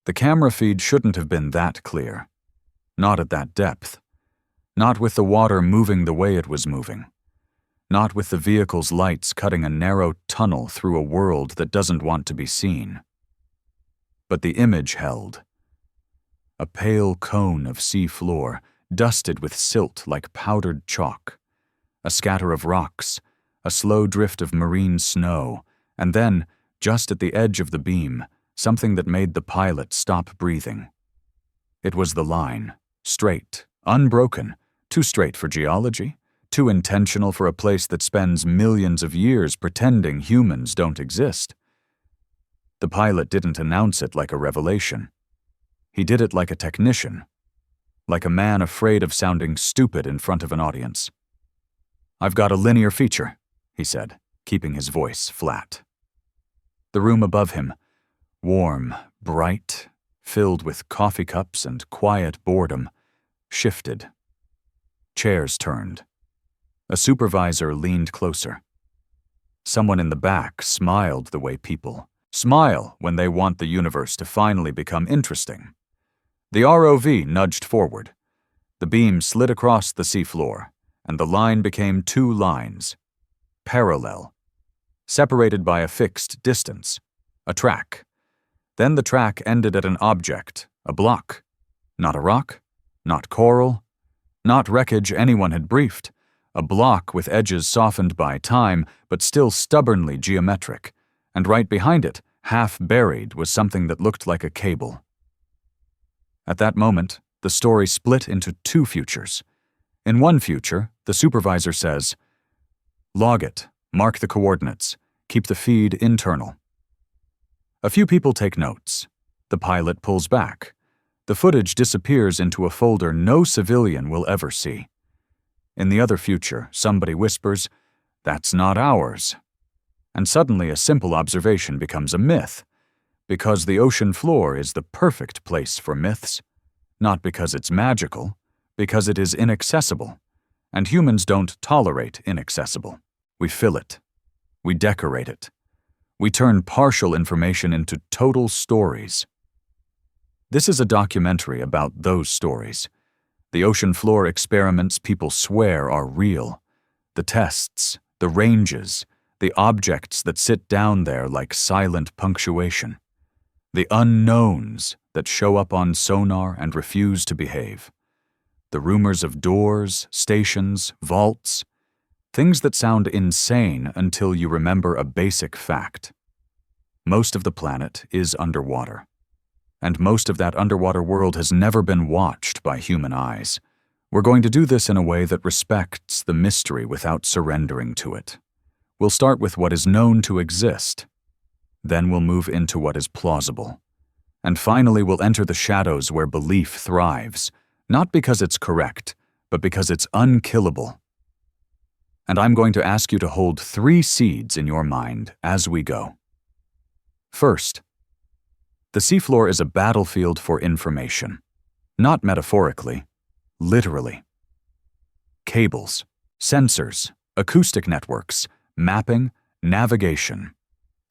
The camera feed shouldn't have been that clear. Not at that depth. Not with the water moving the way it was moving. Not with the vehicle's lights cutting a narrow tunnel through a world that doesn't want to be seen. But the image held. A pale cone of seafloor, dusted with silt like powdered chalk. A scatter of rocks, a slow drift of marine snow, and then, just at the edge of the beam, something that made the pilot stop breathing. It was the line, straight, unbroken, too straight for geology, too intentional for a place that spends millions of years pretending humans don't exist. The pilot didn't announce it like a revelation. He did it like a technician, like a man afraid of sounding stupid in front of an audience. "I've got a linear feature," he said, keeping his voice flat. The room above him, warm, bright, filled with coffee cups and quiet boredom, shifted. Chairs turned. A supervisor leaned closer. Someone in the back smiled the way people smile when they want the universe to finally become interesting. The ROV nudged forward. The beam slid across the seafloor, and the line became two lines, parallel, separated by a fixed distance, a track. Then the track ended at an object, a block. Not a rock, not coral, not wreckage anyone had briefed. A block with edges softened by time, but still stubbornly geometric, and right behind it, half buried, was something that looked like a cable. At that moment, the story split into two futures. In one future, the supervisor says, "Log it, mark the coordinates, keep the feed internal." A few people take notes. The pilot pulls back. The footage disappears into a folder no civilian will ever see. In the other future, somebody whispers, "That's not ours." And suddenly a simple observation becomes a myth, because the ocean floor is the perfect place for myths, not because it's magical, because it is inaccessible, and humans don't tolerate inaccessible. We fill it. We decorate it. We turn partial information into total stories. This is a documentary about those stories. The ocean floor experiments people swear are real. The tests, the ranges, the objects that sit down there like silent punctuation. The unknowns that show up on sonar and refuse to behave. The rumors of doors, stations, vaults. Things that sound insane until you remember a basic fact. Most of the planet is underwater. And most of that underwater world has never been watched by human eyes. We're going to do this in a way that respects the mystery without surrendering to it. We'll start with what is known to exist. Then we'll move into what is plausible. And finally, we'll enter the shadows where belief thrives, not because it's correct, but because it's unkillable. And I'm going to ask you to hold 3 seeds in your mind as we go. First, the seafloor is a battlefield for information. Not metaphorically, literally. Cables, sensors, acoustic networks, mapping, navigation.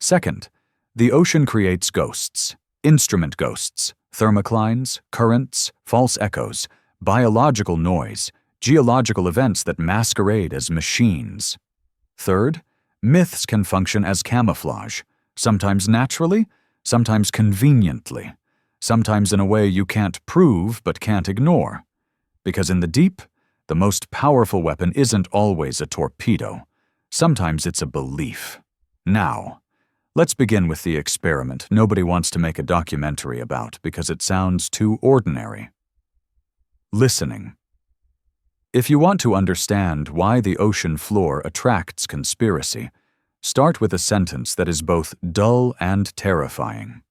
Second, the ocean creates ghosts, instrument ghosts, thermoclines, currents, false echoes, biological noise, geological events that masquerade as machines. Third, myths can function as camouflage, sometimes naturally, sometimes conveniently, sometimes in a way you can't prove but can't ignore. Because in the deep, the most powerful weapon isn't always a torpedo. Sometimes it's a belief. Now, let's begin with the experiment nobody wants to make a documentary about because it sounds too ordinary. Listening. If you want to understand why the ocean floor attracts conspiracy, start with a sentence that is both dull and terrifying.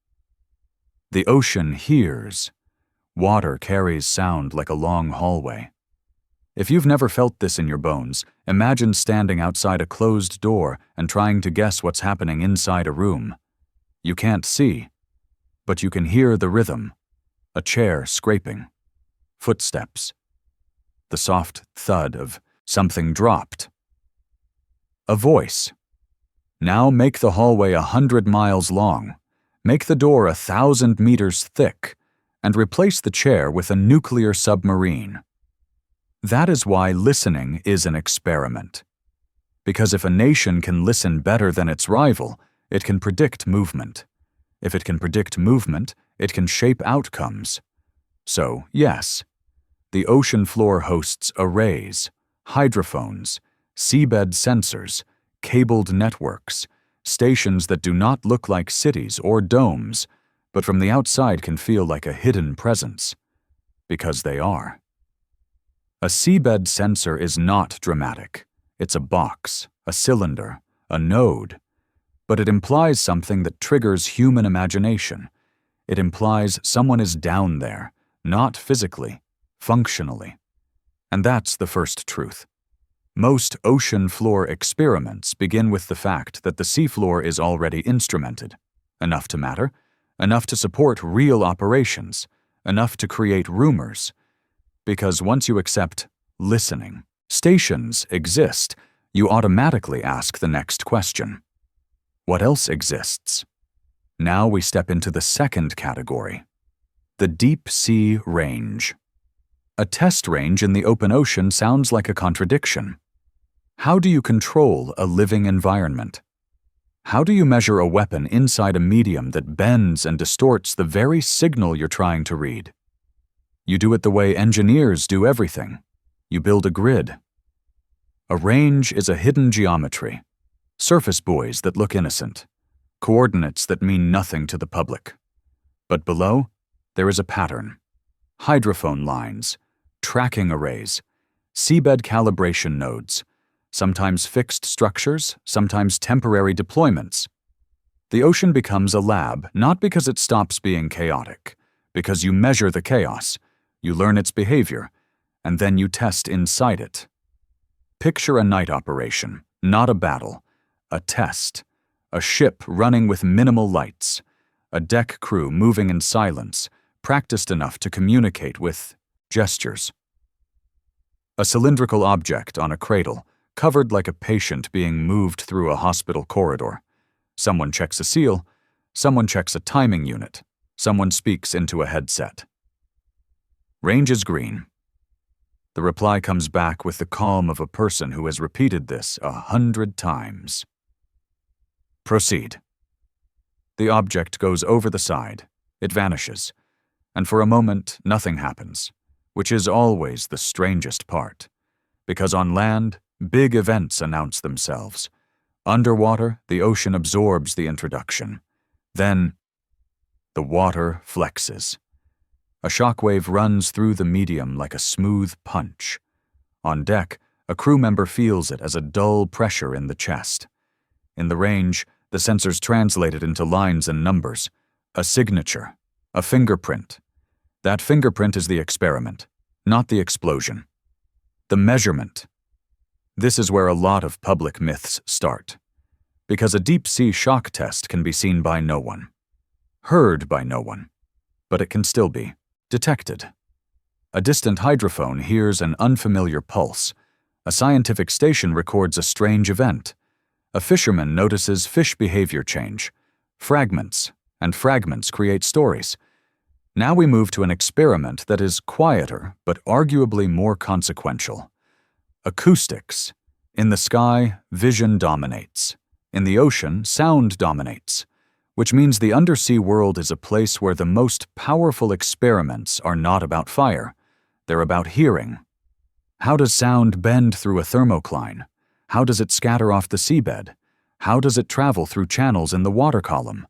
The ocean hears. Water carries sound like a long hallway. If you've never felt this in your bones, imagine standing outside a closed door and trying to guess what's happening inside a room. You can't see, but you can hear the rhythm. A chair scraping. Footsteps. The soft thud of something dropped. A voice. Now make the hallway 100 miles long. Make the door 1,000 meters thick and replace the chair with a nuclear submarine. That is why listening is an experiment. Because if a nation can listen better than its rival, it can predict movement. If it can predict movement, it can shape outcomes. So, yes, the ocean floor hosts arrays, hydrophones, seabed sensors, cabled networks, stations that do not look like cities or domes, but from the outside can feel like a hidden presence. Because they are. A seabed sensor is not dramatic. It's a box, a cylinder, a node. But it implies something that triggers human imagination. It implies someone is down there, not physically, functionally. And that's the first truth. Most ocean floor experiments begin with the fact that the seafloor is already instrumented. Enough to matter, enough to support real operations, enough to create rumors. Because once you accept listening, stations exist, you automatically ask the next question. What else exists? Now we step into the second category, the deep sea range. A test range in the open ocean sounds like a contradiction. How do you control a living environment? How do you measure a weapon inside a medium that bends and distorts the very signal you're trying to read? You do it the way engineers do everything. You build a grid. A range is a hidden geometry, surface buoys that look innocent, coordinates that mean nothing to the public. But below, there is a pattern. Hydrophone lines, tracking arrays, seabed calibration nodes, sometimes fixed structures, sometimes temporary deployments. The ocean becomes a lab not because it stops being chaotic, because you measure the chaos, you learn its behavior, and then you test inside it. Picture a night operation, not a battle, a test, a ship running with minimal lights, a deck crew moving in silence, practiced enough to communicate with gestures. A cylindrical object on a cradle, covered like a patient being moved through a hospital corridor. Someone checks a seal, someone checks a timing unit, someone speaks into a headset. Range is green. The reply comes back with the calm of a person who has repeated this 100 times. Proceed. The object goes over the side, it vanishes, and for a moment nothing happens, which is always the strangest part, because on land, big events announce themselves. Underwater, the ocean absorbs the introduction. Then, the water flexes. A shockwave runs through the medium like a smooth punch. On deck, a crew member feels it as a dull pressure in the chest. In the range, the sensors translate it into lines and numbers. A signature, a fingerprint. That fingerprint is the experiment, not the explosion. The measurement. This is where a lot of public myths start. Because a deep-sea shock test can be seen by no one, heard by no one, but it can still be detected. A distant hydrophone hears an unfamiliar pulse. A scientific station records a strange event. A fisherman notices fish behavior change. Fragments and fragments create stories. Now we move to an experiment that is quieter but arguably more consequential. Acoustics. In the sky, vision dominates. In the ocean, sound dominates, which means the undersea world is a place where the most powerful experiments are not about fire, they're about hearing. How does sound bend through a thermocline? How does it scatter off the seabed? How does it travel through channels in the water column?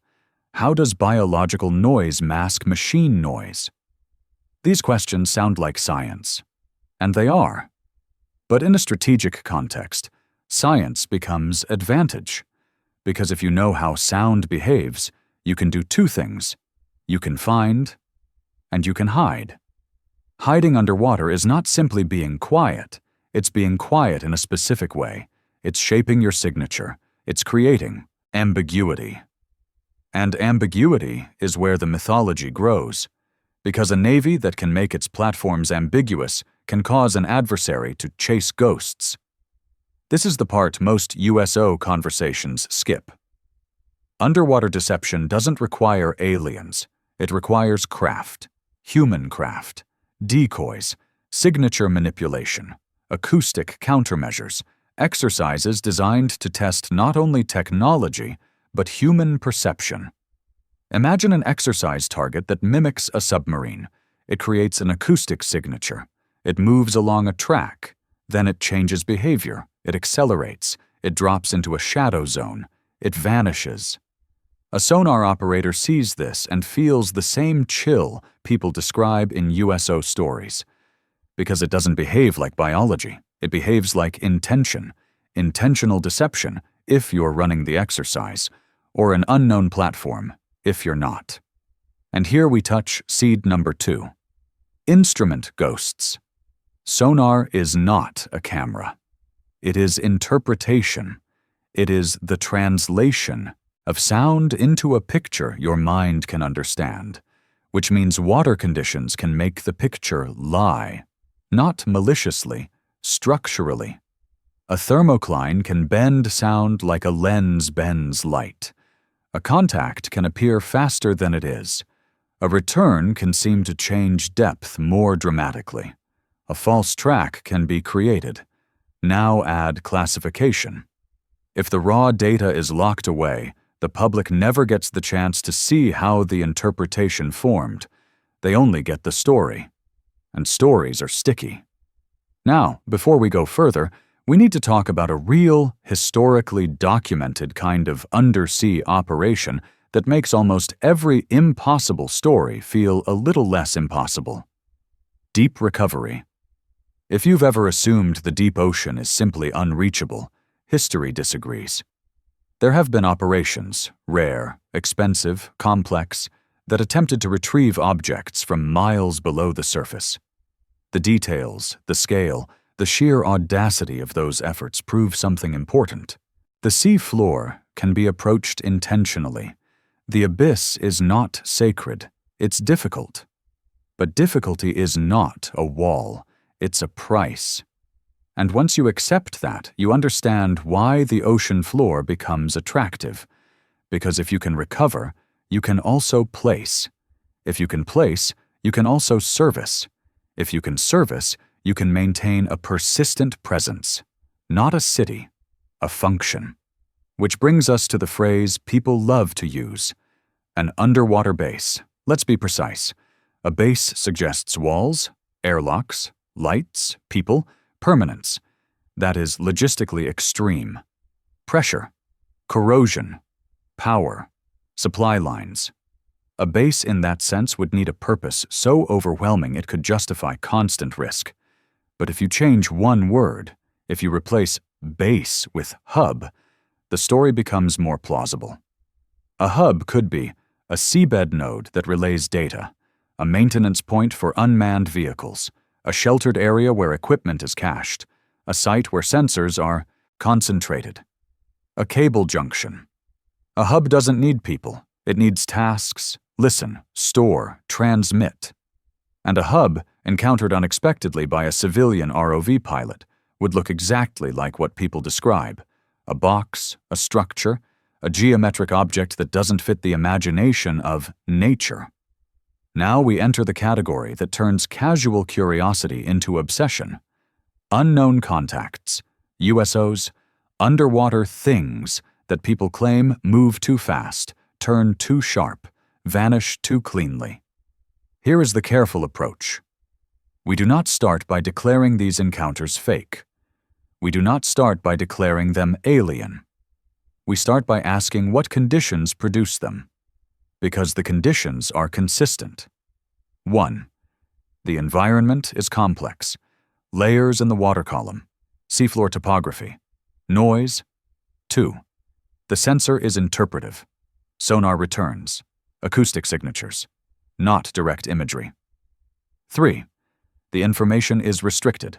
How does biological noise mask machine noise? These questions sound like science, and they are. But in a strategic context, science becomes advantage. Because if you know how sound behaves, you can do two things. You can find, and you can hide. Hiding underwater is not simply being quiet. It's being quiet in a specific way. It's shaping your signature. It's creating ambiguity. And ambiguity is where the mythology grows. Because a navy that can make its platforms ambiguous can cause an adversary to chase ghosts. This is the part most USO conversations skip. Underwater deception doesn't require aliens. It requires craft, human craft, decoys, signature manipulation, acoustic countermeasures, exercises designed to test not only technology, but human perception. Imagine an exercise target that mimics a submarine. It creates an acoustic signature. It moves along a track. Then it changes behavior. It accelerates. It drops into a shadow zone. It vanishes. A sonar operator sees this and feels the same chill people describe in USO stories. Because it doesn't behave like biology. It behaves like intention, intentional deception if you're running the exercise, or an unknown platform if you're not. And here we touch seed number 2. Instrument ghosts. Sonar is not a camera. It is interpretation. It is the translation of sound into a picture your mind can understand, which means water conditions can make the picture lie, not maliciously, structurally. A thermocline can bend sound like a lens bends light. A contact can appear faster than it is. A return can seem to change depth more dramatically. A false track can be created. Now add classification. If the raw data is locked away, the public never gets the chance to see how the interpretation formed. They only get the story. And stories are sticky. Now, before we go further, we need to talk about a real, historically documented kind of undersea operation that makes almost every impossible story feel a little less impossible. Deep recovery. If you've ever assumed the deep ocean is simply unreachable, history disagrees. There have been operations, rare, expensive, complex, that attempted to retrieve objects from miles below the surface. The details, the scale, the sheer audacity of those efforts prove something important. The seafloor can be approached intentionally. The abyss is not sacred. It's difficult. But difficulty is not a wall. It's a price. And once you accept that, you understand why the ocean floor becomes attractive. Because if you can recover, you can also place. If you can place, you can also service. If you can service, you can maintain a persistent presence, not a city, a function. Which brings us to the phrase people love to use, an underwater base. Let's be precise. A base suggests walls, airlocks, lights, people, permanence. That is logistically extreme. Pressure, corrosion, power, supply lines. A base in that sense would need a purpose so overwhelming it could justify constant risk. But if you change one word, if you replace base with hub, the story becomes more plausible. A hub could be a seabed node that relays data, a maintenance point for unmanned vehicles, a sheltered area where equipment is cached, a site where sensors are concentrated. A cable junction. A hub doesn't need people. It needs tasks, listen, store, transmit. And a hub, encountered unexpectedly by a civilian ROV pilot, would look exactly like what people describe: a box, a structure, a geometric object that doesn't fit the imagination of nature. Now we enter the category that turns casual curiosity into obsession. Unknown contacts, USOs, underwater things that people claim move too fast, turn too sharp, vanish too cleanly. Here is the careful approach. We do not start by declaring these encounters fake. We do not start by declaring them alien. We start by asking what conditions produce them, because the conditions are consistent. 1. The environment is complex. Layers in the water column, seafloor topography, noise. 2. The sensor is interpretive. Sonar returns, acoustic signatures, not direct imagery. 3. The information is restricted.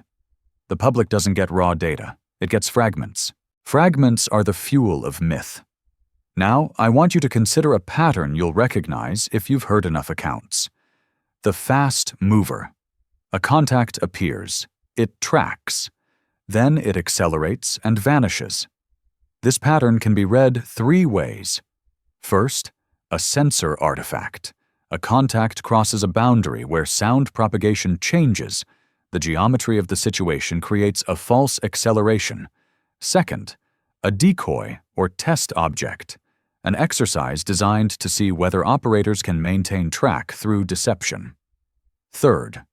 The public doesn't get raw data. It gets fragments. Fragments are the fuel of myth. Now, I want you to consider a pattern you'll recognize if you've heard enough accounts. The fast mover. A contact appears. It tracks. Then it accelerates and vanishes. This pattern can be read 3 ways. First, a sensor artifact. A contact crosses a boundary where sound propagation changes. The geometry of the situation creates a false acceleration. Second, a decoy or test object. An exercise designed to see whether operators can maintain track through deception. Third,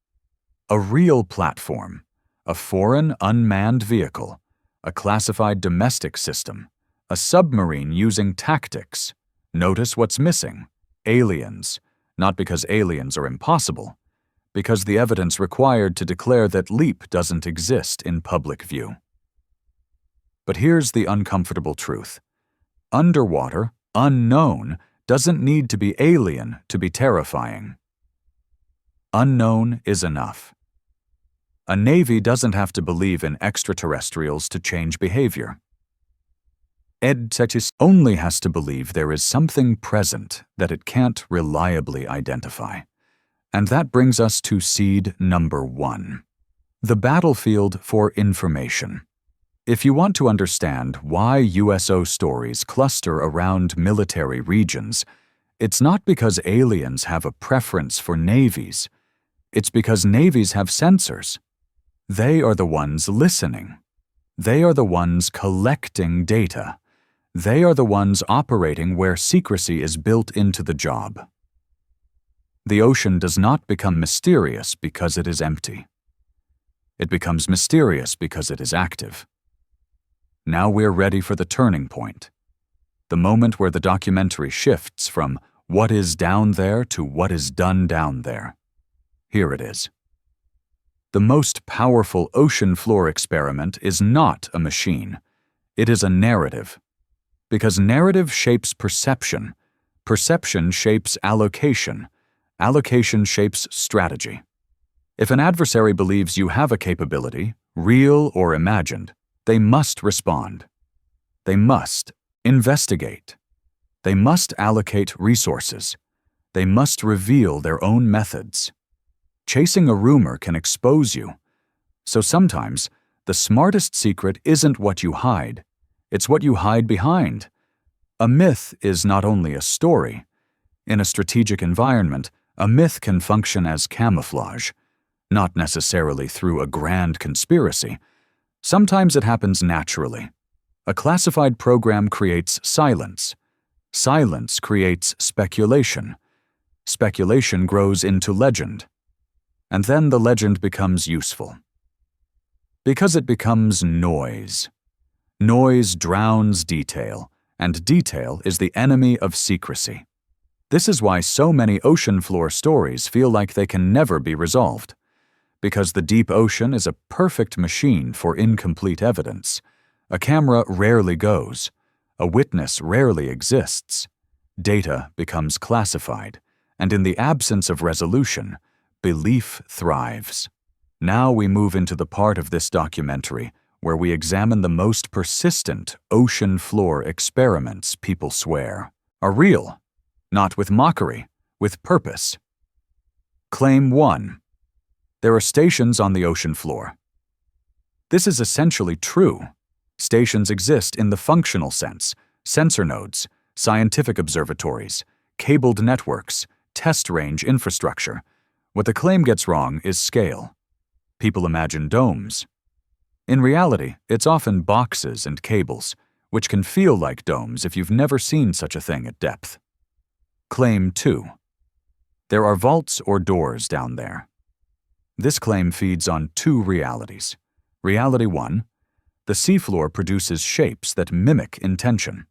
a real platform. A foreign unmanned vehicle. A classified domestic system. A submarine using tactics. Notice what's missing. Aliens. Not because aliens are impossible, because the evidence required to declare that LEAP doesn't exist in public view. But here's the uncomfortable truth. Underwater, unknown, doesn't need to be alien to be terrifying. Unknown is enough. A navy doesn't have to believe in extraterrestrials to change behavior. EdTech only has to believe there is something present that it can't reliably identify. And that brings us to seed number 1. The battlefield for information. If you want to understand why USO stories cluster around military regions, it's not because aliens have a preference for navies. It's because navies have sensors. They are the ones listening. They are the ones collecting data. They are the ones operating where secrecy is built into the job. The ocean does not become mysterious because it is empty. It becomes mysterious because it is active. Now we're ready for the turning point. The moment where the documentary shifts from what is down there to what is done down there. Here it is. The most powerful ocean floor experiment is not a machine. It is a narrative. Because narrative shapes perception. Perception shapes allocation. Allocation shapes strategy. If an adversary believes you have a capability, real or imagined, they must respond. They must investigate. They must allocate resources. They must reveal their own methods. Chasing a rumor can expose you. So sometimes, the smartest secret isn't what you hide. It's what you hide behind. A myth is not only a story. In a strategic environment, a myth can function as camouflage, not necessarily through a grand conspiracy. Sometimes it happens naturally. A classified program creates silence. Silence creates speculation. Speculation grows into legend. And then the legend becomes useful. Because it becomes noise. Noise drowns detail, and detail is the enemy of secrecy. This is why so many ocean floor stories feel like they can never be resolved. Because the deep ocean is a perfect machine for incomplete evidence. A camera rarely goes. A witness rarely exists. Data becomes classified, and in the absence of resolution, belief thrives. Now we move into the part of this documentary where we examine the most persistent ocean floor experiments people swear are real, not with mockery, with purpose. Claim 1. There are stations on the ocean floor. This is essentially true. Stations exist in the functional sense: sensor nodes, scientific observatories, cabled networks, test range infrastructure. What the claim gets wrong is scale. People imagine domes. In reality, it's often boxes and cables, which can feel like domes if you've never seen such a thing at depth. Claim 2. There are vaults or doors down there. This claim feeds on two realities. Reality 1. The seafloor produces shapes that mimic intention.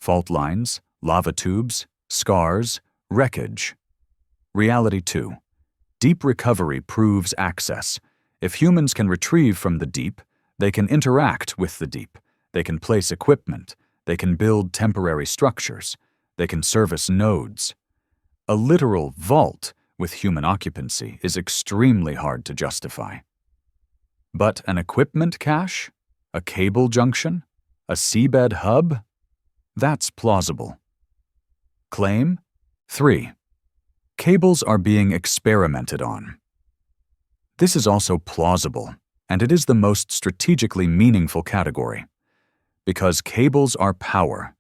Fault lines, lava tubes, scars, wreckage. Reality 2. Deep recovery proves access. If humans can retrieve from the deep, they can interact with the deep. They can place equipment. They can build temporary structures. They can service nodes. A literal vault with human occupancy is extremely hard to justify. But an equipment cache? A cable junction? A seabed hub? That's plausible. Claim 3. Cables are being experimented on. This is also plausible, and it is the most strategically meaningful category. Because cables are power.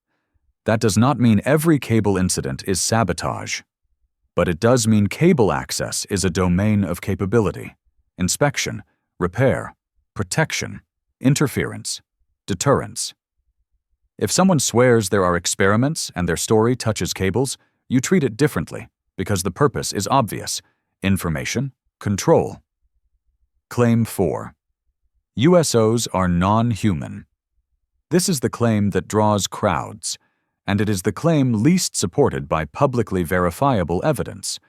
That does not mean every cable incident is sabotage, but it does mean cable access is a domain of capability, inspection, repair, protection, interference, deterrence. If someone swears there are experiments and their story touches cables, you treat it differently because the purpose is obvious: information, control. Claim 4. USOs are non-human. This is the claim that draws crowds, and it is the claim least supported by publicly verifiable evidence.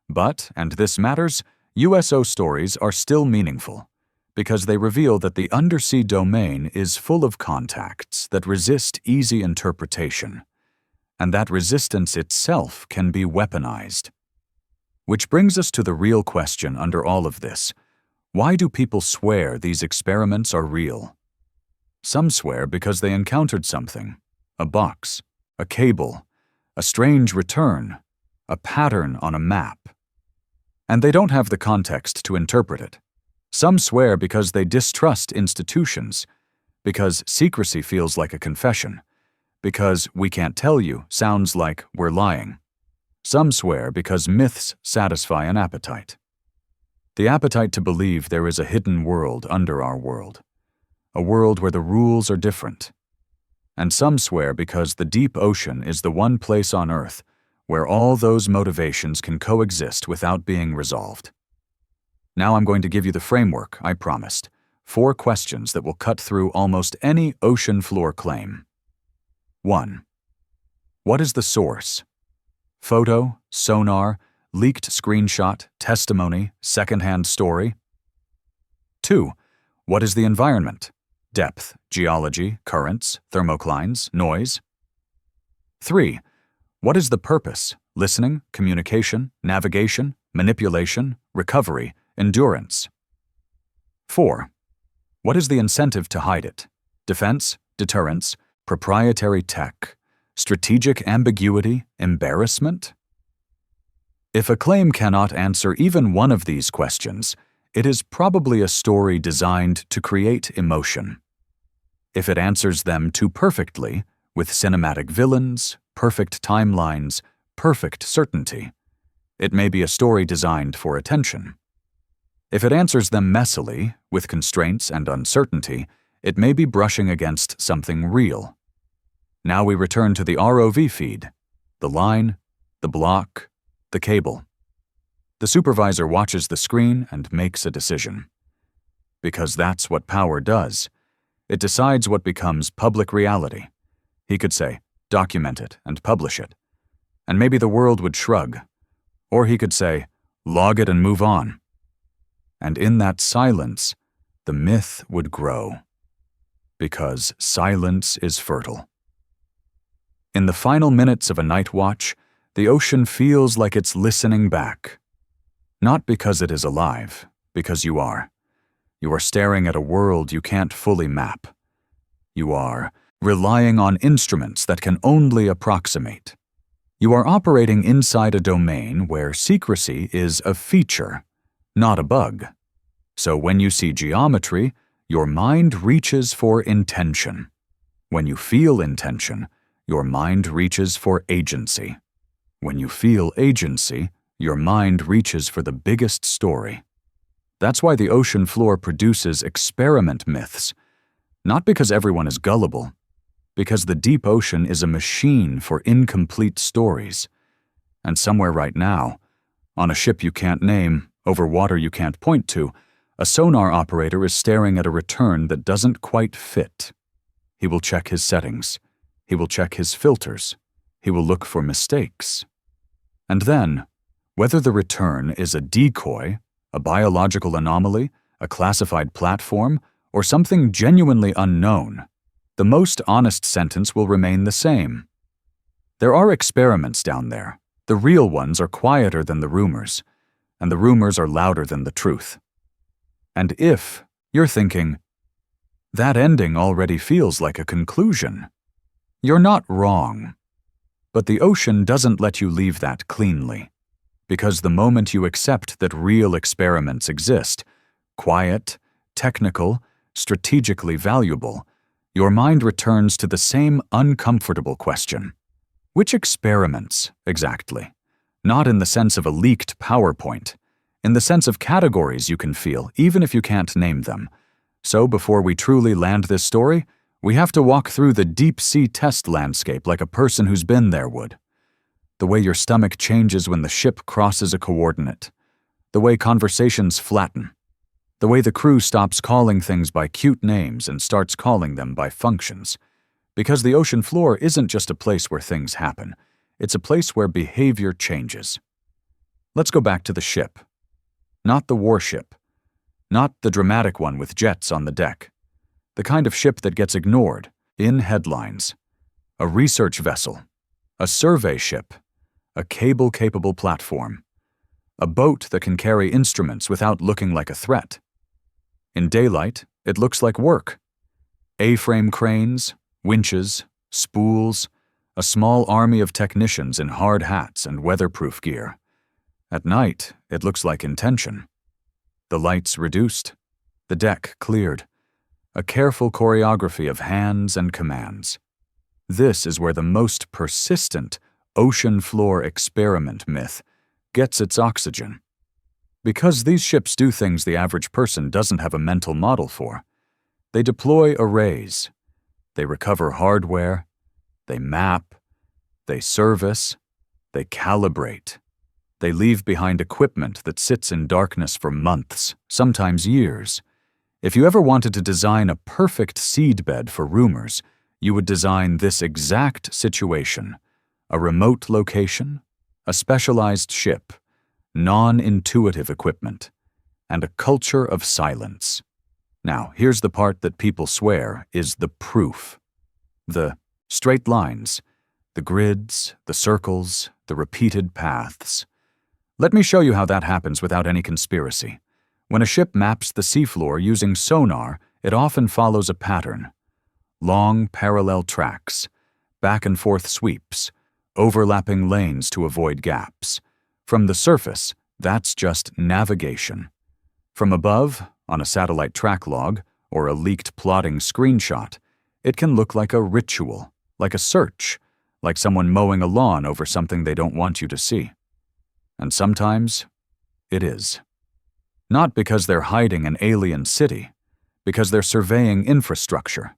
But, and this matters, USO stories are still meaningful, because they reveal that the undersea domain is full of contacts that resist easy interpretation, and that resistance itself can be weaponized. Which brings us to the real question under all of this. Why do people swear these experiments are real? Some swear because they encountered something: a box, a cable, a strange return, a pattern on a map. And they don't have the context to interpret it. Some swear because they distrust institutions, because secrecy feels like a confession, because "we can't tell you" sounds like we're lying. Some swear because myths satisfy an appetite. The appetite to believe there is a hidden world under our world, a world where the rules are different. And some swear because the deep ocean is the one place on Earth where all those motivations can coexist without being resolved. Now I'm going to give you the framework I promised: 4 questions that will cut through almost any ocean floor claim. 1. What is the source? Photo, sonar, leaked screenshot, testimony, secondhand story? 2. What is the environment? Depth, geology, currents, thermoclines, noise? 3. What is the purpose? Listening, communication, navigation, manipulation, recovery, endurance? 4. What is the incentive to hide it? Defense, deterrence, proprietary tech, strategic ambiguity, embarrassment? If a claim cannot answer even one of these questions, it is probably a story designed to create emotion. If it answers them too perfectly, with cinematic villains, perfect timelines, perfect certainty, it may be a story designed for attention. If it answers them messily, with constraints and uncertainty, it may be brushing against something real. Now we return to the ROV feed: the line, the block, the cable. The supervisor watches the screen and makes a decision. Because that's what power does. It decides what becomes public reality. He could say, document it and publish it, and maybe the world would shrug. Or he could say, log it and move on. And in that silence, the myth would grow. Because silence is fertile. In the final minutes of a night watch, the ocean feels like it's listening back. Not because it is alive, because you are. You are staring at a world you can't fully map. You are relying on instruments that can only approximate. You are operating inside a domain where secrecy is a feature, not a bug. So when you see geometry, your mind reaches for intention. When you feel intention, your mind reaches for agency. When you feel agency, your mind reaches for the biggest story. That's why the ocean floor produces experiment myths. Not because everyone is gullible, because the deep ocean is a machine for incomplete stories. And somewhere right now, on a ship you can't name, over water you can't point to, a sonar operator is staring at a return that doesn't quite fit. He will check his settings. He will check his filters. He will look for mistakes. And then, whether the return is a decoy, a biological anomaly, a classified platform, or something genuinely unknown, the most honest sentence will remain the same. There are experiments down there. The real ones are quieter than the rumors, and the rumors are louder than the truth. And if you're thinking, that ending already feels like a conclusion, you're not wrong. But the ocean doesn't let you leave that cleanly. Because the moment you accept that real experiments exist, quiet, technical, strategically valuable, your mind returns to the same uncomfortable question. Which experiments, exactly? Not in the sense of a leaked PowerPoint, in the sense of categories you can feel, even if you can't name them. So before we truly land this story, we have to walk through the deep-sea test landscape like a person who's been there would. The way your stomach changes when the ship crosses a coordinate. The way conversations flatten. The way the crew stops calling things by cute names and starts calling them by functions. Because the ocean floor isn't just a place where things happen. It's a place where behavior changes. Let's go back to the ship. Not the warship. Not the dramatic one with jets on the deck. The kind of ship that gets ignored, in headlines. A research vessel. A survey ship. A cable-capable platform. A boat that can carry instruments without looking like a threat. In daylight, it looks like work. A-frame cranes, winches, spools, a small army of technicians in hard hats and weatherproof gear. At night, it looks like intention. The lights reduced, the deck cleared, a careful choreography of hands and commands. This is where the most persistent ocean floor experiment myth gets its oxygen. Because these ships do things the average person doesn't have a mental model for. They deploy arrays. They recover hardware. They map. They service. They calibrate. They leave behind equipment that sits in darkness for months, sometimes years. If you ever wanted to design a perfect seedbed for rumors, you would design this exact situation: a remote location, a specialized ship, non-intuitive equipment, and a culture of silence. Now, here's the part that people swear is the proof. The straight lines, the grids, the circles, the repeated paths. Let me show you how that happens without any conspiracy. When a ship maps the seafloor using sonar, it often follows a pattern. Long, parallel tracks, back and forth sweeps, overlapping lanes to avoid gaps. From the surface, that's just navigation. From above, on a satellite track log, or a leaked plotting screenshot, it can look like a ritual, like a search, like someone mowing a lawn over something they don't want you to see. And sometimes, it is. Not because they're hiding an alien city, because they're surveying infrastructure,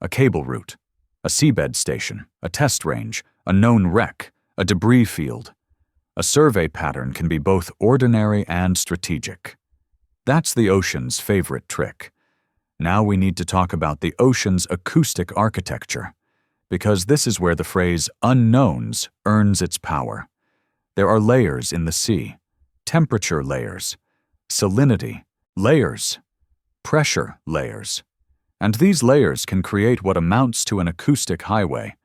a cable route, a seabed station, a test range, a known wreck, a debris field. A survey pattern can be both ordinary and strategic. That's the ocean's favorite trick. Now we need to talk about the ocean's acoustic architecture, because this is where the phrase unknowns earns its power. There are layers in the sea, temperature layers, salinity layers, pressure layers. And these layers can create what amounts to an acoustic highway,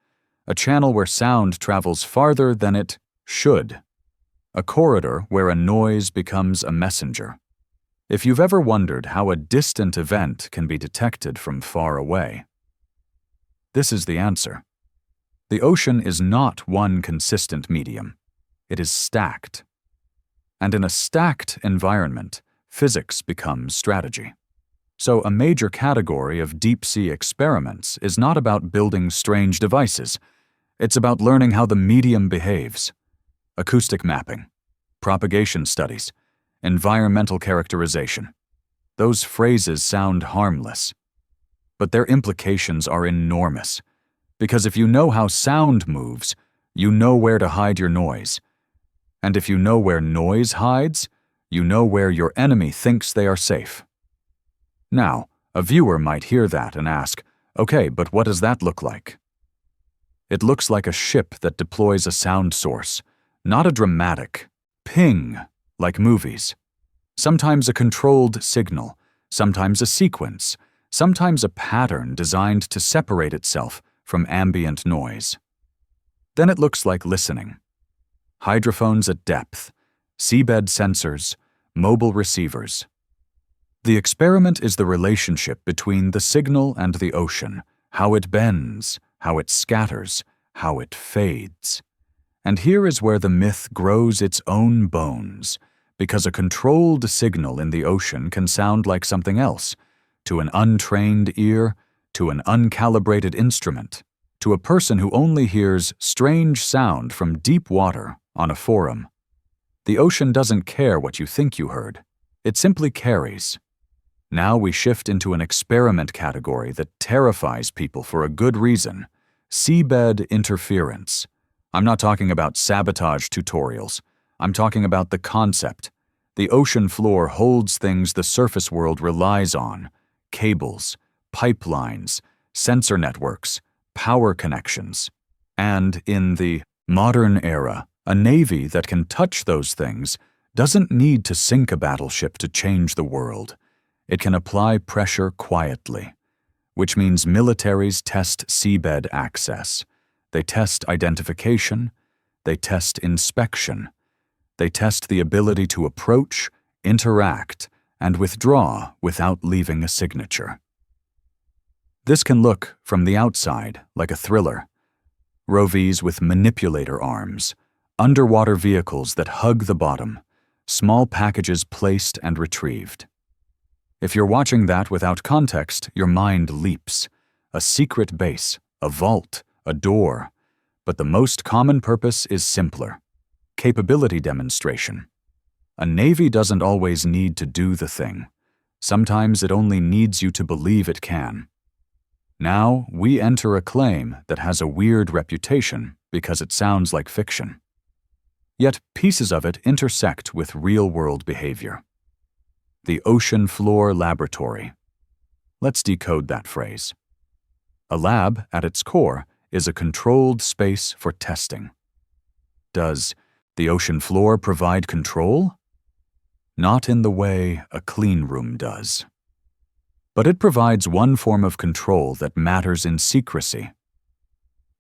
a channel where sound travels farther than it should, a corridor where a noise becomes a messenger. If you've ever wondered how a distant event can be detected from far away, this is the answer. The ocean is not one consistent medium. It is stacked. And in a stacked environment, physics becomes strategy. So a major category of deep-sea experiments is not about building strange devices. It's about learning how the medium behaves. Acoustic mapping, propagation studies, environmental characterization. Those phrases sound harmless, but their implications are enormous. Because if you know how sound moves, you know where to hide your noise. And if you know where noise hides, you know where your enemy thinks they are safe. Now, a viewer might hear that and ask, okay, but what does that look like? It looks like a ship that deploys a sound source, not a dramatic ping like movies. Sometimes a controlled signal, sometimes a sequence, sometimes a pattern designed to separate itself from ambient noise. Then it looks like listening. Hydrophones at depth, seabed sensors, mobile receivers. The experiment is the relationship between the signal and the ocean, how it bends, how it scatters, how it fades. And here is where the myth grows its own bones, because a controlled signal in the ocean can sound like something else, to an untrained ear, to an uncalibrated instrument. to a person who only hears strange sound from deep water on a forum. The ocean doesn't care what you think you heard. It simply carries. Now we shift into an experiment category that terrifies people for a good reason: seabed interference. I'm not talking about sabotage tutorials. I'm talking about the concept. The ocean floor holds things the surface world relies on: cables, pipelines, sensor networks, power connections. And in the modern era, a navy that can touch those things doesn't need to sink a battleship to change the world. It can apply pressure quietly, which means militaries test seabed access. They test identification. They test inspection. They test the ability to approach, interact, and withdraw without leaving a signature. This can look, from the outside, like a thriller. ROVs with manipulator arms, underwater vehicles that hug the bottom, small packages placed and retrieved. If you're watching that without context, your mind leaps. A secret base, a vault, a door. But the most common purpose is simpler: capability demonstration. A navy doesn't always need to do the thing. Sometimes it only needs you to believe it can. Now we enter a claim that has a weird reputation because it sounds like fiction. Yet pieces of it intersect with real-world behavior. The ocean floor laboratory. Let's decode that phrase. A lab, at its core, is a controlled space for testing. Does the ocean floor provide control? Not in the way a clean room does. But it provides one form of control that matters in secrecy.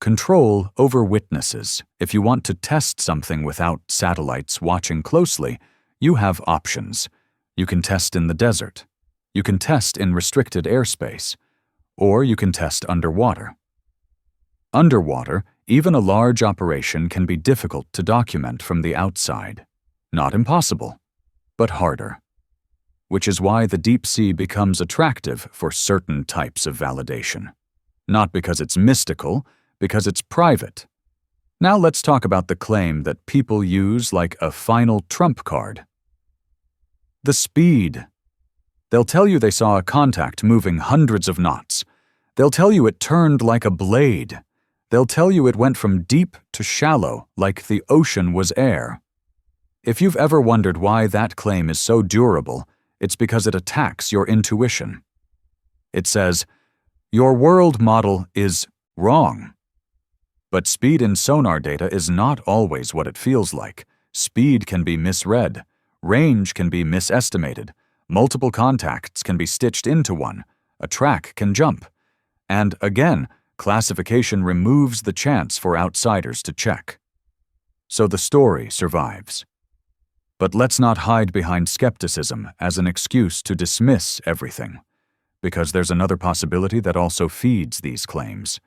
Control over witnesses. If you want to test something without satellites watching closely, you have options. You can test in the desert. You can test in restricted airspace. Or you can test underwater. Underwater, even a large operation can be difficult to document from the outside. Not impossible, but harder. Which is why the deep sea becomes attractive for certain types of validation. Not because it's mystical, because it's private. Now let's talk about the claim that people use like a final trump card. The speed. They'll tell you they saw a contact moving hundreds of knots. They'll tell you it turned like a blade. They'll tell you it went from deep to shallow, like the ocean was air. If you've ever wondered why that claim is so durable, it's because it attacks your intuition. It says, your world model is wrong. But speed in sonar data is not always what it feels like. Speed can be misread. Range can be misestimated. Multiple contacts can be stitched into one. A track can jump. And again, classification removes the chance for outsiders to check. So the story survives. But let's not hide behind skepticism as an excuse to dismiss everything, because there's another possibility that also feeds these claims.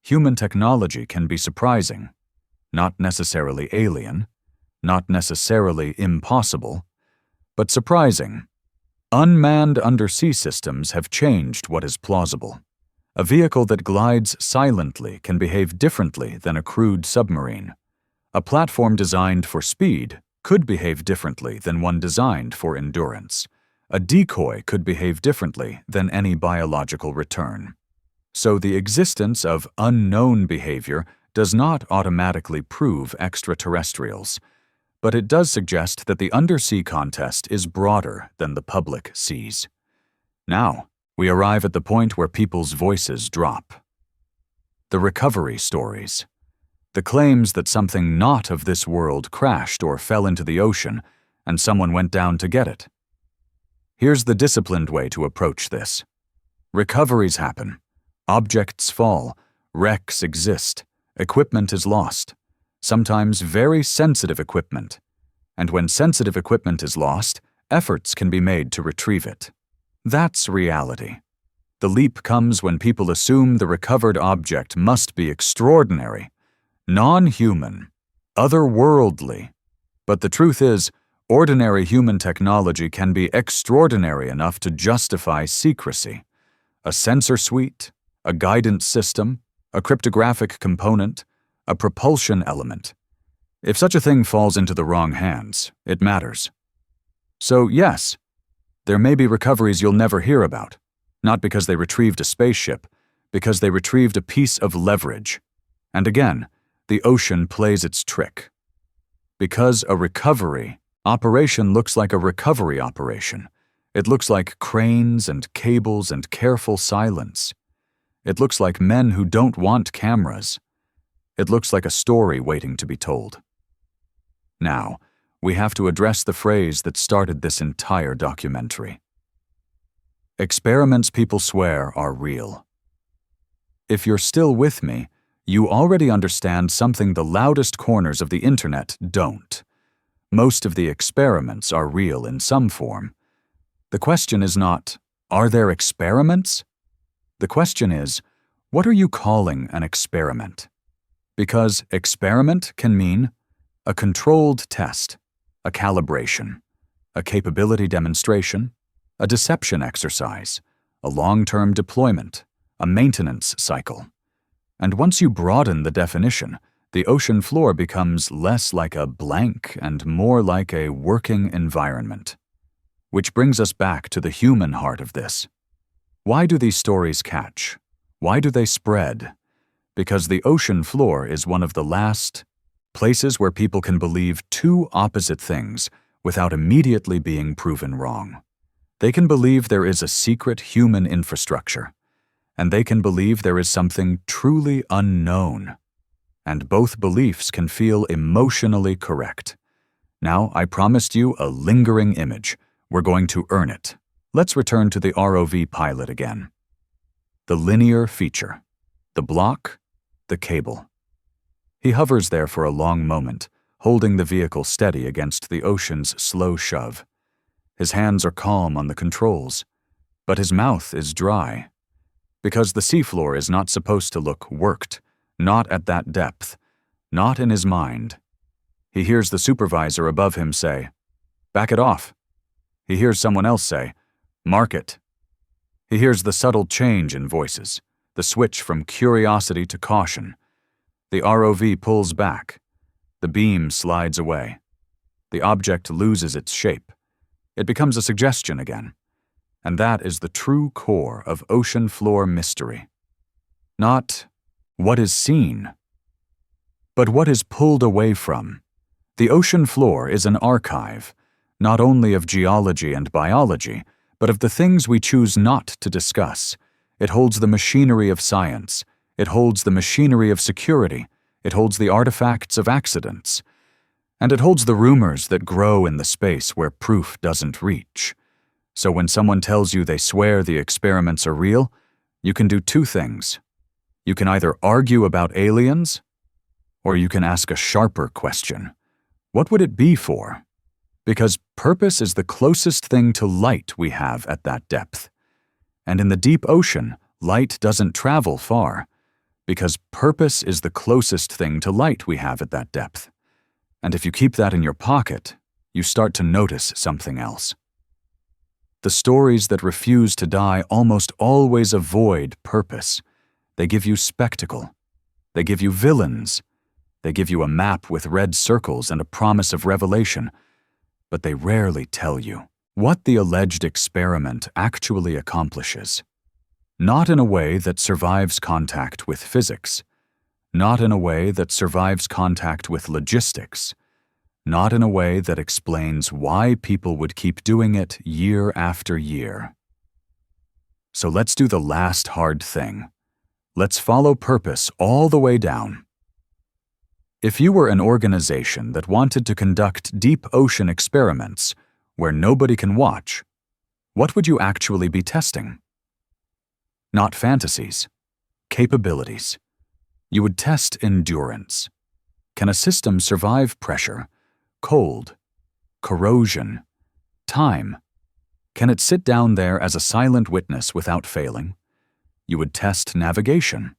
Human technology can be surprising, not necessarily alien, not necessarily impossible, but surprising. Unmanned undersea systems have changed what is plausible. A vehicle that glides silently can behave differently than a crewed submarine. A platform designed for speed could behave differently than one designed for endurance. A decoy could behave differently than any biological return. So the existence of unknown behavior does not automatically prove extraterrestrials, but it does suggest that the undersea contest is broader than the public sees. Now, we arrive at the point where people's voices drop. The recovery stories. The claims that something not of this world crashed or fell into the ocean and someone went down to get it. Here's the disciplined way to approach this. Recoveries happen. Objects fall. Wrecks exist. Equipment is lost. Sometimes very sensitive equipment. And when sensitive equipment is lost, efforts can be made to retrieve it. That's reality. The leap comes when people assume the recovered object must be extraordinary, non-human, otherworldly. But the truth is, ordinary human technology can be extraordinary enough to justify secrecy. A sensor suite, a guidance system, a cryptographic component, a propulsion element. If such a thing falls into the wrong hands, it matters. So yes, there may be recoveries you'll never hear about, not because they retrieved a spaceship, because they retrieved a piece of leverage. And again, the ocean plays its trick. Because a recovery operation looks like a recovery operation. It looks like cranes and cables and careful silence. It looks like men who don't want cameras. It looks like a story waiting to be told. Now, we have to address the phrase that started this entire documentary. Experiments people swear are real. If you're still with me, you already understand something the loudest corners of the internet don't. Most of the experiments are real in some form. The question is not, are there experiments? The question is, what are you calling an experiment? Because experiment can mean a controlled test, a calibration, a capability demonstration, a deception exercise, a long-term deployment, a maintenance cycle. And once you broaden the definition, the ocean floor becomes less like a blank and more like a working environment. Which brings us back to the human heart of this. Why do these stories catch? Why do they spread? Because the ocean floor is one of the last places where people can believe two opposite things without immediately being proven wrong. They can believe there is a secret human infrastructure, and they can believe there is something truly unknown. And both beliefs can feel emotionally correct. Now, I promised you a lingering image. We're going to earn it. Let's return to the ROV pilot again. The linear feature, the block, the cable. He hovers there for a long moment, holding the vehicle steady against the ocean's slow shove. His hands are calm on the controls, but his mouth is dry. Because the seafloor is not supposed to look worked, not at that depth, not in his mind. He hears the supervisor above him say, "Back it off." He hears someone else say, "Mark it." He hears the subtle change in voices, the switch from curiosity to caution. The ROV pulls back. The beam slides away. The object loses its shape. It becomes a suggestion again. And that is the true core of ocean floor mystery. Not what is seen, but what is pulled away from. The ocean floor is an archive, not only of geology and biology, but of the things we choose not to discuss. It holds the machinery of science. It holds the machinery of security. It holds the artifacts of accidents. And it holds the rumors that grow in the space where proof doesn't reach. So when someone tells you they swear the experiments are real, you can do two things. You can either argue about aliens, or you can ask a sharper question. What would it be for? Because purpose is the closest thing to light we have at that depth. And in the deep ocean, light doesn't travel far, because purpose is the closest thing to light we have at that depth. And if you keep that in your pocket, you start to notice something else. The stories that refuse to die almost always avoid purpose. They give you spectacle. They give you villains. They give you a map with red circles and a promise of revelation. But they rarely tell you what the alleged experiment actually accomplishes. Not in a way that survives contact with physics. Not in a way that survives contact with logistics. Not in a way that explains why people would keep doing it year after year. So let's do the last hard thing. Let's follow purpose all the way down. If you were an organization that wanted to conduct deep ocean experiments where nobody can watch, what would you actually be testing? Not fantasies, capabilities. You would test endurance. Can a system survive pressure, cold, corrosion, time? Can it sit down there as a silent witness without failing? You would test navigation.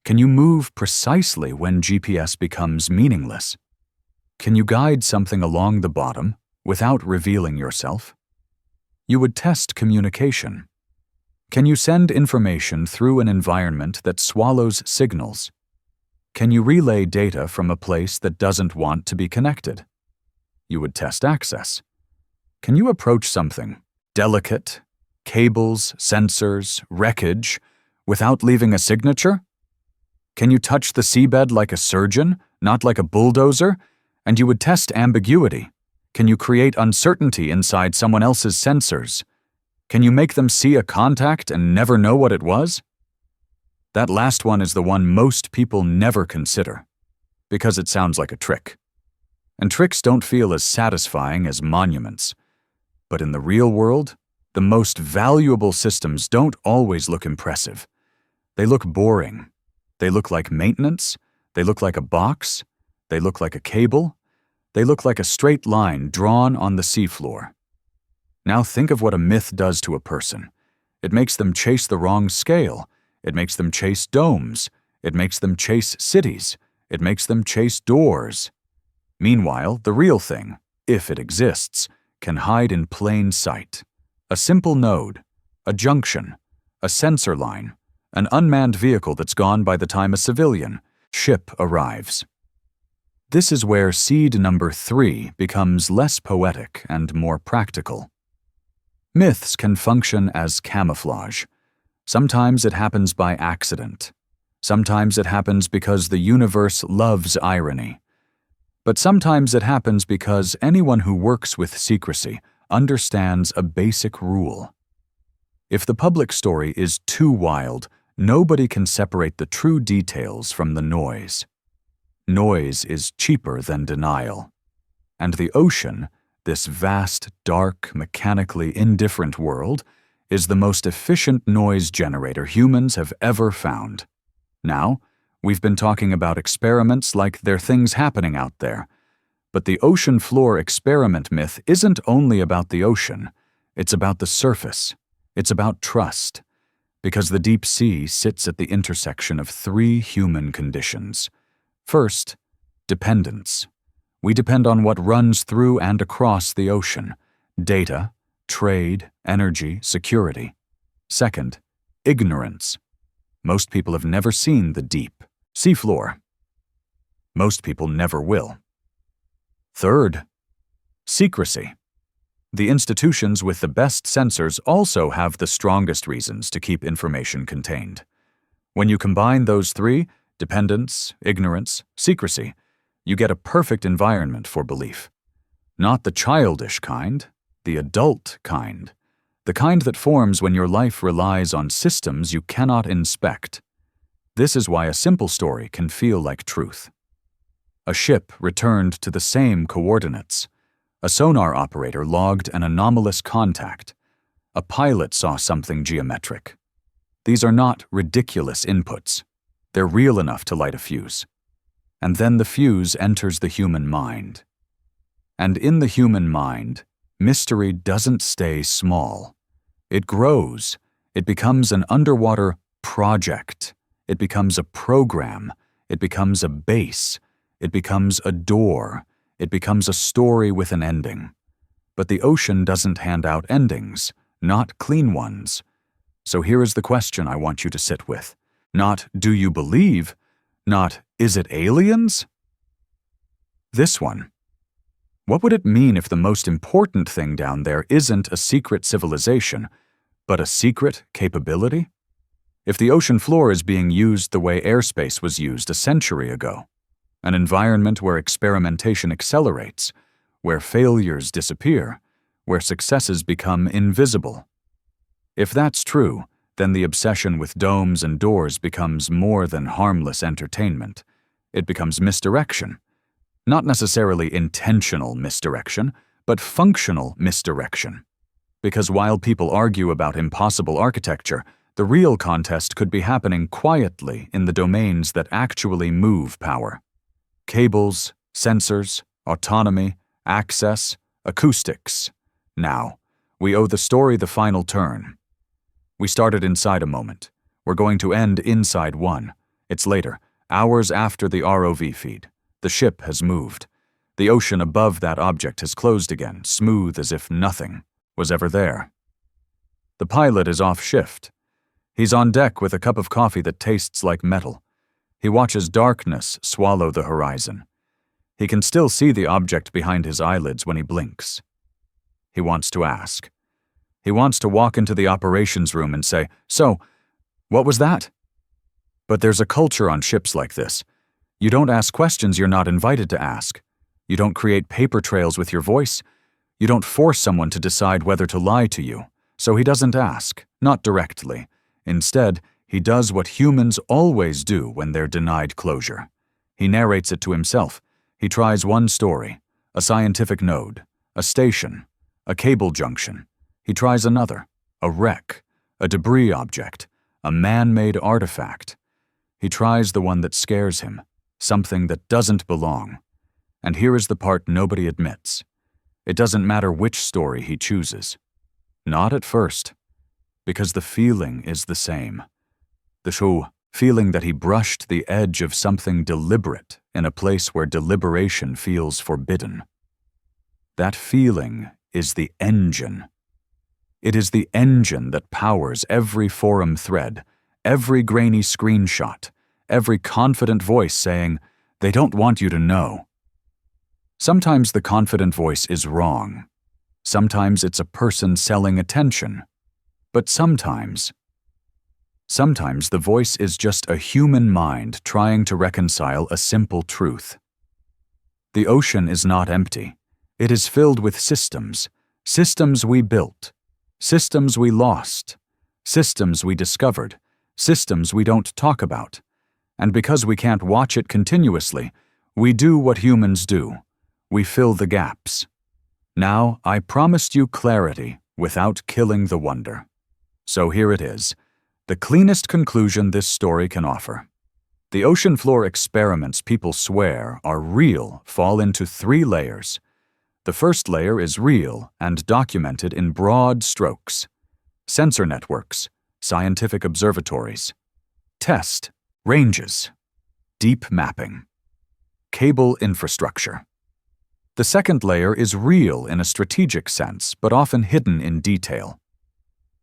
Can you move precisely when GPS becomes meaningless? Can you guide something along the bottom without revealing yourself? You would test communication. Can you send information through an environment that swallows signals? Can you relay data from a place that doesn't want to be connected? You would test access. Can you approach something delicate, cables, sensors, wreckage, without leaving a signature? Can you touch the seabed like a surgeon, not like a bulldozer? And you would test ambiguity. Can you create uncertainty inside someone else's sensors? Can you make them see a contact and never know what it was? That last one is the one most people never consider, because it sounds like a trick. And tricks don't feel as satisfying as monuments. But in the real world, the most valuable systems don't always look impressive. They look boring. They look like maintenance. They look like a box. They look like a cable. They look like a straight line drawn on the seafloor. Now think of what a myth does to a person. It makes them chase the wrong scale. It makes them chase domes. It makes them chase cities. It makes them chase doors. Meanwhile, the real thing, if it exists, can hide in plain sight. A simple node, a junction, a sensor line, an unmanned vehicle that's gone by the time a civilian ship arrives. This is where seed number 3 becomes less poetic and more practical. Myths can function as camouflage. Sometimes it happens by accident. Sometimes it happens because the universe loves irony. But sometimes it happens because anyone who works with secrecy understands a basic rule. If the public story is too wild, nobody can separate the true details from the noise. Noise is cheaper than denial. And the ocean, this vast, dark, mechanically indifferent world, is the most efficient noise generator humans have ever found. Now, we've been talking about experiments like they're things happening out there. But the ocean floor experiment myth isn't only about the ocean. It's about the surface. It's about trust. Because the deep sea sits at the intersection of 3 human conditions. First, dependence. We depend on what runs through and across the ocean: data, trade, energy, security. Second, ignorance. Most people have never seen the deep seafloor. Most people never will. Third, secrecy. The institutions with the best sensors also have the strongest reasons to keep information contained. When you combine those 3, dependence, ignorance, secrecy, you get a perfect environment for belief. Not the childish kind, the adult kind. The kind that forms when your life relies on systems you cannot inspect. This is why a simple story can feel like truth. A ship returned to the same coordinates. A sonar operator logged an anomalous contact. A pilot saw something geometric. These are not ridiculous inputs. They're real enough to light a fuse. And then the fuse enters the human mind. And in the human mind, mystery doesn't stay small. It grows. It becomes an underwater project. It becomes a program. It becomes a base. It becomes a door. It becomes a story with an ending. But the ocean doesn't hand out endings, not clean ones. So here is the question I want you to sit with. Not, do you believe? Not, is it aliens? This one. What would it mean if the most important thing down there isn't a secret civilization, but a secret capability? If the ocean floor is being used the way airspace was used a century ago, an environment where experimentation accelerates, where failures disappear, where successes become invisible. If that's true, then the obsession with domes and doors becomes more than harmless entertainment. It becomes misdirection. Not necessarily intentional misdirection, but functional misdirection. Because while people argue about impossible architecture, the real contest could be happening quietly in the domains that actually move power. Cables, sensors, autonomy, access, acoustics. Now, we owe the story the final turn. We started inside a moment. We're going to end inside one. It's later, hours after the ROV feed. The ship has moved. The ocean above that object has closed again, smooth as if nothing was ever there. The pilot is off shift. He's on deck with a cup of coffee that tastes like metal. He watches darkness swallow the horizon. He can still see the object behind his eyelids when he blinks. He wants to ask. He wants to walk into the operations room and say, "So, what was that?" But there's a culture on ships like this. You don't ask questions you're not invited to ask. You don't create paper trails with your voice. You don't force someone to decide whether to lie to you. So he doesn't ask, not directly. Instead, he does what humans always do when they're denied closure. He narrates it to himself. He tries one story, a scientific node, a station, a cable junction. He tries another, a wreck, a debris object, a man-made artifact. He tries the one that scares him, something that doesn't belong. And here is the part nobody admits. It doesn't matter which story he chooses. Not at first, because the feeling is the same. The feeling that he brushed the edge of something deliberate in a place where deliberation feels forbidden. That feeling is the engine. It is the engine that powers every forum thread, every grainy screenshot, every confident voice saying, "They don't want you to know." Sometimes the confident voice is wrong. Sometimes it's a person selling attention. But sometimes the voice is just a human mind trying to reconcile a simple truth. The ocean is not empty. It is filled with systems, systems we built, systems we lost, systems we discovered, systems we don't talk about. And because we can't watch it continuously, we do what humans do. We fill the gaps. Now, I promised you clarity without killing the wonder. So here it is, the cleanest conclusion this story can offer. The ocean floor experiments people swear are real fall into 3 layers. The first layer is real and documented in broad strokes. Sensor networks, scientific observatories. Test, ranges. Deep mapping. Cable infrastructure. The second layer is real in a strategic sense, but often hidden in detail.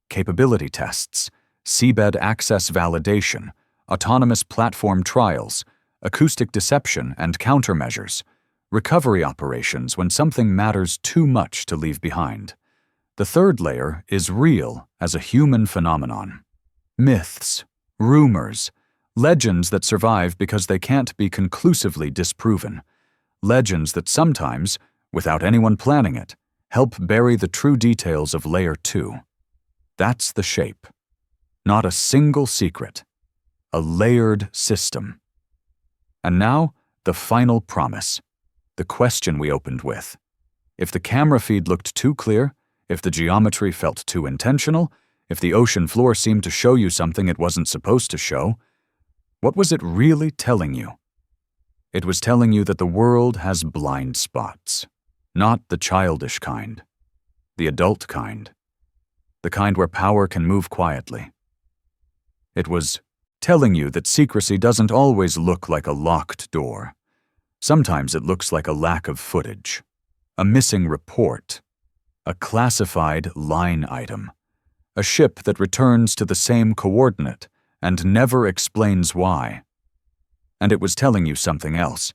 Capability tests, seabed access validation, autonomous platform trials, acoustic deception and countermeasures, recovery operations when something matters too much to leave behind. The third layer is real as a human phenomenon. Myths, rumors, legends that survive because they can't be conclusively disproven. Legends that sometimes, without anyone planning it, help bury the true details of Layer 2. That's the shape. Not a single secret. A layered system. And now, the final promise. The question we opened with. If the camera feed looked too clear, if the geometry felt too intentional, if the ocean floor seemed to show you something it wasn't supposed to show, what was it really telling you? It was telling you that the world has blind spots. Not the childish kind. The adult kind. The kind where power can move quietly. It was telling you that secrecy doesn't always look like a locked door. Sometimes it looks like a lack of footage, a missing report, a classified line item, a ship that returns to the same coordinate and never explains why. And it was telling you something else,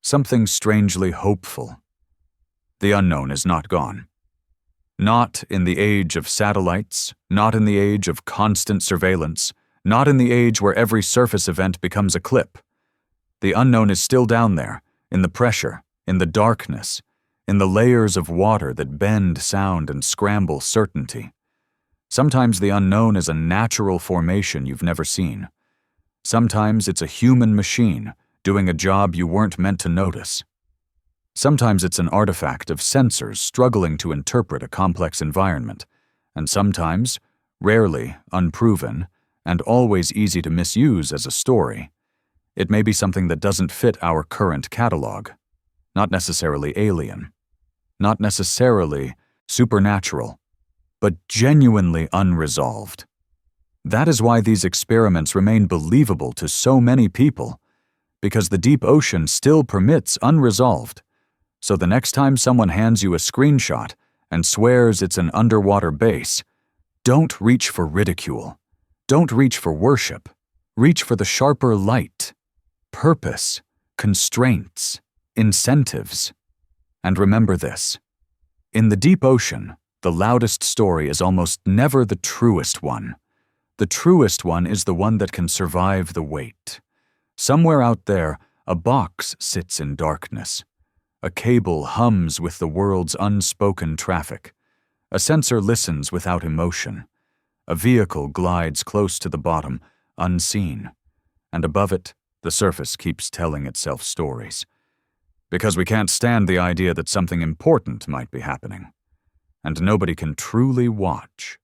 something strangely hopeful. The unknown is not gone. Not in the age of satellites, not in the age of constant surveillance, not in the age where every surface event becomes a clip. The unknown is still down there, in the pressure, in the darkness, in the layers of water that bend sound and scramble certainty. Sometimes the unknown is a natural formation you've never seen. Sometimes it's a human machine doing a job you weren't meant to notice. Sometimes it's an artifact of sensors struggling to interpret a complex environment, and sometimes, rarely, unproven, and always easy to misuse as a story. It may be something that doesn't fit our current catalog. Not necessarily alien. Not necessarily supernatural. But genuinely unresolved. That is why these experiments remain believable to so many people, because the deep ocean still permits unresolved. So the next time someone hands you a screenshot and swears it's an underwater base, don't reach for ridicule. Don't reach for worship. Reach for the sharper light, purpose, constraints, incentives. And remember this. In the deep ocean, the loudest story is almost never the truest one. The truest one is the one that can survive the weight. Somewhere out there, a box sits in darkness. A cable hums with the world's unspoken traffic. A sensor listens without emotion. A vehicle glides close to the bottom, unseen. And above it, the surface keeps telling itself stories. Because we can't stand the idea that something important might be happening. And nobody can truly watch